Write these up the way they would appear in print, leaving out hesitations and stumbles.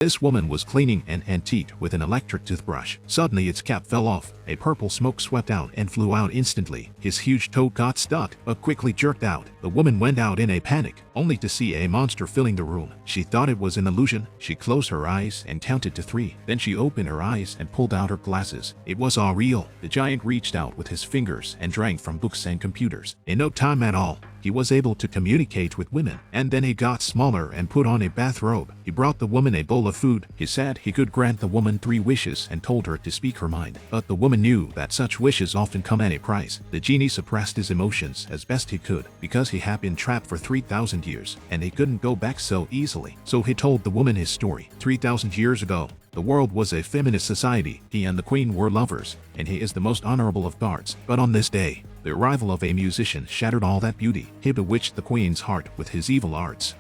This woman was cleaning an antique with an electric toothbrush. Suddenly its cap fell off. A purple smoke swept out and flew out instantly. His huge toe got stuck, but quickly jerked out. The woman went out in a panic, only to see a monster filling the room. She thought it was an illusion. She closed her eyes and counted to 3. Then she opened her eyes and pulled out her glasses. It was all real. The giant reached out with his fingers and drank from books and computers. In no time at all, he was able to communicate with women, and then he got smaller and put on a bathrobe. He brought the woman a bowl of food. He said he could grant the woman 3 wishes and told her to speak her mind. But the woman knew that such wishes often come at a price. The genie suppressed his emotions as best he could because he had been trapped for 3,000 years and he couldn't go back so easily. So he told the woman his story. 3,000 years ago, the world was a feminist society. He and the queen were lovers, and he is the most honorable of guards. But on this day, the arrival of a musician shattered all that beauty. He bewitched the queen's heart with his evil arts.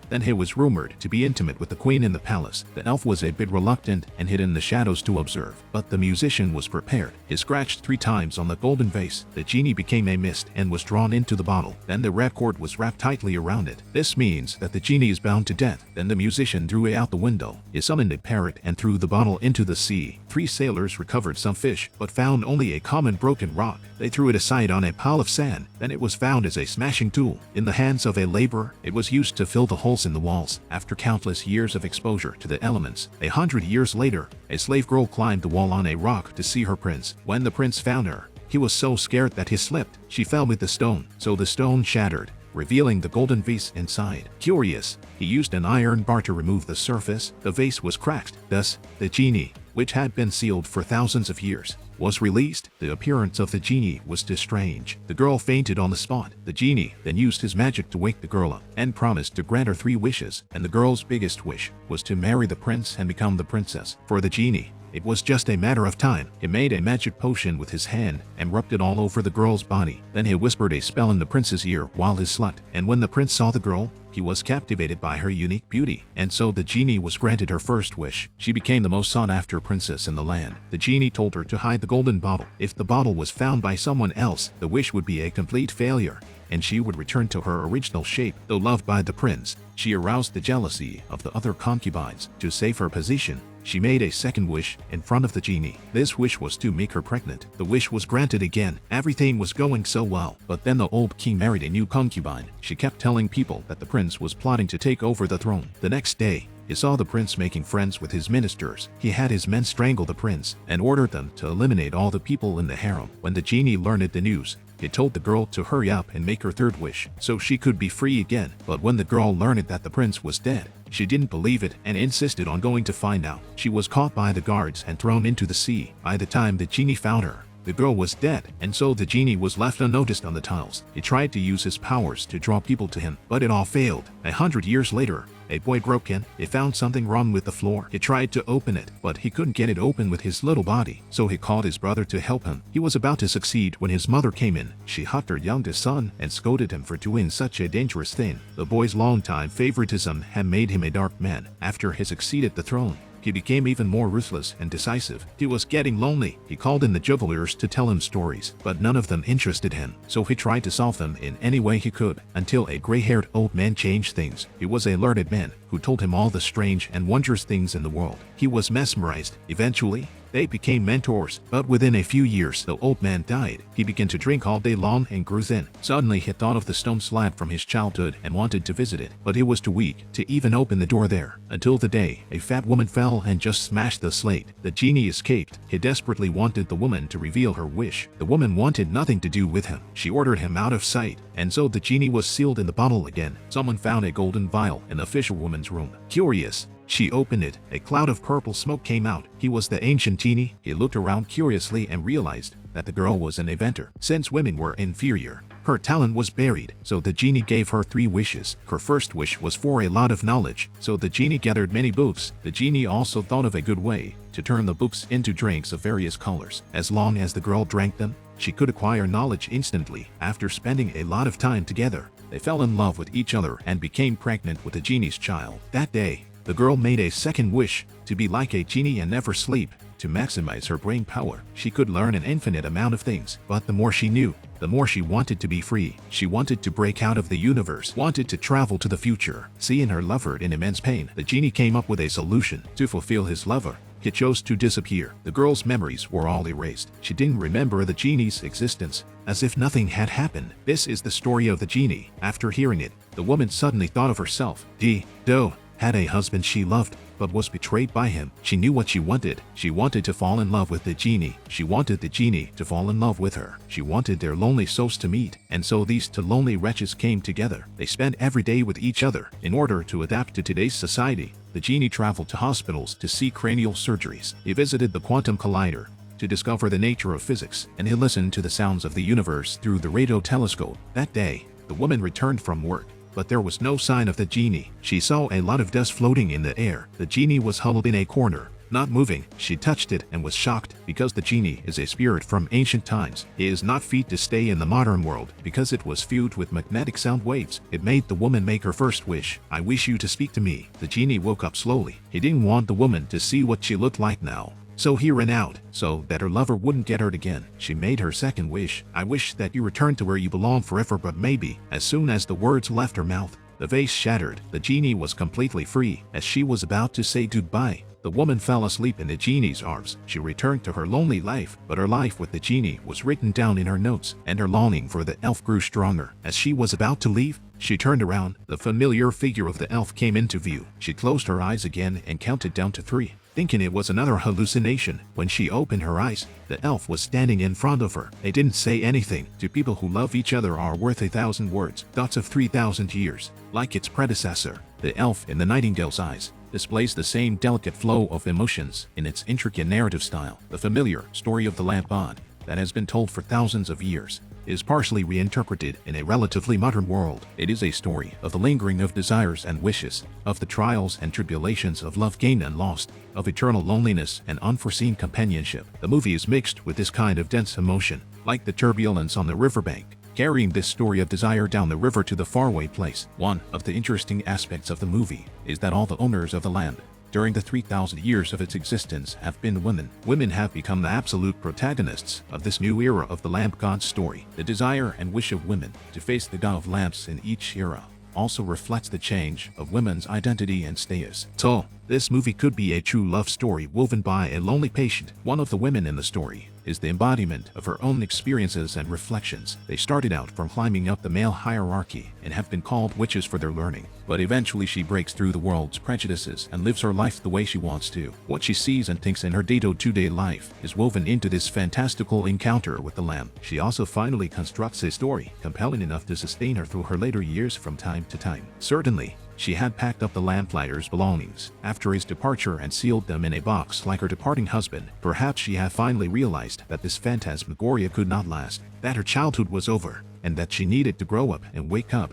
Then he was rumored to be intimate with the queen in the palace. The elf was a bit reluctant and hid in the shadows to observe, but the musician was prepared. He scratched 3 times on the golden vase. The genie became a mist and was drawn into the bottle. Then the red cord was wrapped tightly around it. This means that the genie is bound to death. Then the musician threw it out the window. He summoned a parrot and threw the bottle into the sea. 3 sailors recovered some fish, but found only a common broken rock. They threw it aside on a pile of sand. Then it was found as a smashing tool. In the hands of a laborer, it was used to fill the holes in the walls. After countless years of exposure to the elements, 100 years later, a slave girl climbed the wall on a rock to see her prince. When the prince found her, he was so scared that he slipped. She fell with the stone, so the stone shattered, revealing the golden vase inside. Curious, he used an iron bar to remove the surface. The vase was cracked. Thus, the genie, which had been sealed for thousands of years, was released. The appearance of the genie was too strange. The girl fainted on the spot. The genie then used his magic to wake the girl up and promised to grant her 3 wishes, and the girl's biggest wish was to marry the prince and become the princess. For the genie, it was just a matter of time. He made a magic potion with his hand and rubbed it all over the girl's body. Then he whispered a spell in the prince's ear while he slept, and when the prince saw the girl, he was captivated by her unique beauty, and so the genie was granted her first wish. She became the most sought-after princess in the land. The genie told her to hide the golden bottle. If the bottle was found by someone else, the wish would be a complete failure, and she would return to her original shape. Though loved by the prince, she aroused the jealousy of the other concubines. To save her position, she made a second wish in front of the genie. This wish was to make her pregnant. The wish was granted again. Everything was going so well. But then the old king married a new concubine. She kept telling people that the prince was plotting to take over the throne. The next day, he saw the prince making friends with his ministers. He had his men strangle the prince and ordered them to eliminate all the people in the harem. When the genie learned the news, he told the girl to hurry up and make her 3rd wish so she could be free again. But when the girl learned that the prince was dead, she didn't believe it and insisted on going to find out. She was caught by the guards and thrown into the sea. By the time the genie found her, the girl was dead, and so the genie was left unnoticed on the tiles. He tried to use his powers to draw people to him, but it all failed. 100 years later, a boy broke in. He found something wrong with the floor. He tried to open it, but he couldn't get it open with his little body. So he called his brother to help him. He was about to succeed when his mother came in. She hugged her youngest son and scolded him for doing such a dangerous thing. The boy's longtime favoritism had made him a dark man. After he succeeded the throne, he became even more ruthless and decisive. He was getting lonely. He called in the juvelers to tell him stories, but none of them interested him. So he tried to solve them in any way he could, until a gray-haired old man changed things. He was a learned man who told him all the strange and wondrous things in the world. He was mesmerized. Eventually, they became mentors, but within a few years, the old man died. He began to drink all day long and grew thin. Suddenly, he thought of the stone slab from his childhood and wanted to visit it, but he was too weak to even open the door there. Until the day, a fat woman fell and just smashed the slate. The genie escaped. He desperately wanted the woman to reveal her wish. The woman wanted nothing to do with him. She ordered him out of sight, and so the genie was sealed in the bottle again. Someone found a golden vial in the fisherwoman's room. Curious, she opened it. A cloud of purple smoke came out. He was the ancient genie. He looked around curiously and realized that the girl was an inventor. Since women were inferior, her talent was buried, so the genie gave her 3 wishes. Her first wish was for a lot of knowledge, so the genie gathered many books. The genie also thought of a good way to turn the books into drinks of various colors. As long as the girl drank them, she could acquire knowledge instantly. After spending a lot of time together, they fell in love with each other and became pregnant with the genie's child. That day, The girl made a second wish, to be like a genie and never sleep. To maximize her brain power, she could learn an infinite amount of things, but the more she knew, the more she wanted to be free. She wanted to break out of the universe, wanted to travel to the future. Seeing her lover in immense pain, the genie came up with a solution. To fulfill his lover, he chose to disappear. The girl's memories were all erased. She didn't remember the genie's existence, as if nothing had happened. This is the story of the genie. After hearing it, the woman suddenly thought of herself. Do had a husband she loved, but was betrayed by him. She knew what she wanted. She wanted to fall in love with the genie. She wanted the genie to fall in love with her. She wanted their lonely souls to meet. And so these two lonely wretches came together. They spent every day with each other. In order to adapt to today's society, the genie traveled to hospitals to see cranial surgeries. He visited the quantum collider to discover the nature of physics, and he listened to the sounds of the universe through the radio telescope. That day, the woman returned from work, but there was no sign of the genie. She saw a lot of dust floating in the air. The genie was huddled in a corner, not moving. She touched it and was shocked, because the genie is a spirit from ancient times. He is not fit to stay in the modern world, because it was filled with magnetic sound waves. It made the woman make her first wish. I wish you to speak to me. The genie woke up slowly. He didn't want the woman to see what she looked like now, so he ran out, so that her lover wouldn't get hurt again. She made her second wish. I wish that you return to where you belong forever, but maybe. As soon as the words left her mouth, the vase shattered. The genie was completely free. As she was about to say goodbye, the woman fell asleep in the genie's arms. She returned to her lonely life, but her life with the genie was written down in her notes, and her longing for the elf grew stronger. As she was about to leave, she turned around. The familiar figure of the elf came into view. She closed her eyes again and counted down to 3. Thinking it was another hallucination. When she opened her eyes, the elf was standing in front of her. They didn't say anything. To people who love each other are worth 1,000 words, thoughts of 3,000 years. Like its predecessor, the elf in the nightingale's eyes displays the same delicate flow of emotions in its intricate narrative style. The familiar story of the lamp god that has been told for thousands of years is partially reinterpreted in a relatively modern world. It is a story of the lingering of desires and wishes, of the trials and tribulations of love gained and lost, of eternal loneliness and unforeseen companionship. The movie is mixed with this kind of dense emotion, like the turbulence on the riverbank, carrying this story of desire down the river to the faraway place. One of the interesting aspects of the movie is that all the owners of the land, during the 3,000 years of its existence, have been women. Women have become the absolute protagonists of this new era of the lamp god's story. The desire and wish of women to face the god of lamps in each era also reflects the change of women's identity and status. So, this movie could be a true love story woven by a lonely patient. One of the women in the story is the embodiment of her own experiences and reflections. They started out from climbing up the male hierarchy and have been called witches for their learning. But eventually she breaks through the world's prejudices and lives her life the way she wants to. What she sees and thinks in her day-to-day life is woven into this fantastical encounter with the lamp. She also finally constructs a story compelling enough to sustain her through her later years from time to time. Certainly, she had packed up the lamplighter's belongings after his departure and sealed them in a box like her departing husband. Perhaps she had finally realized that this phantasmagoria could not last, that her childhood was over, and that she needed to grow up and wake up.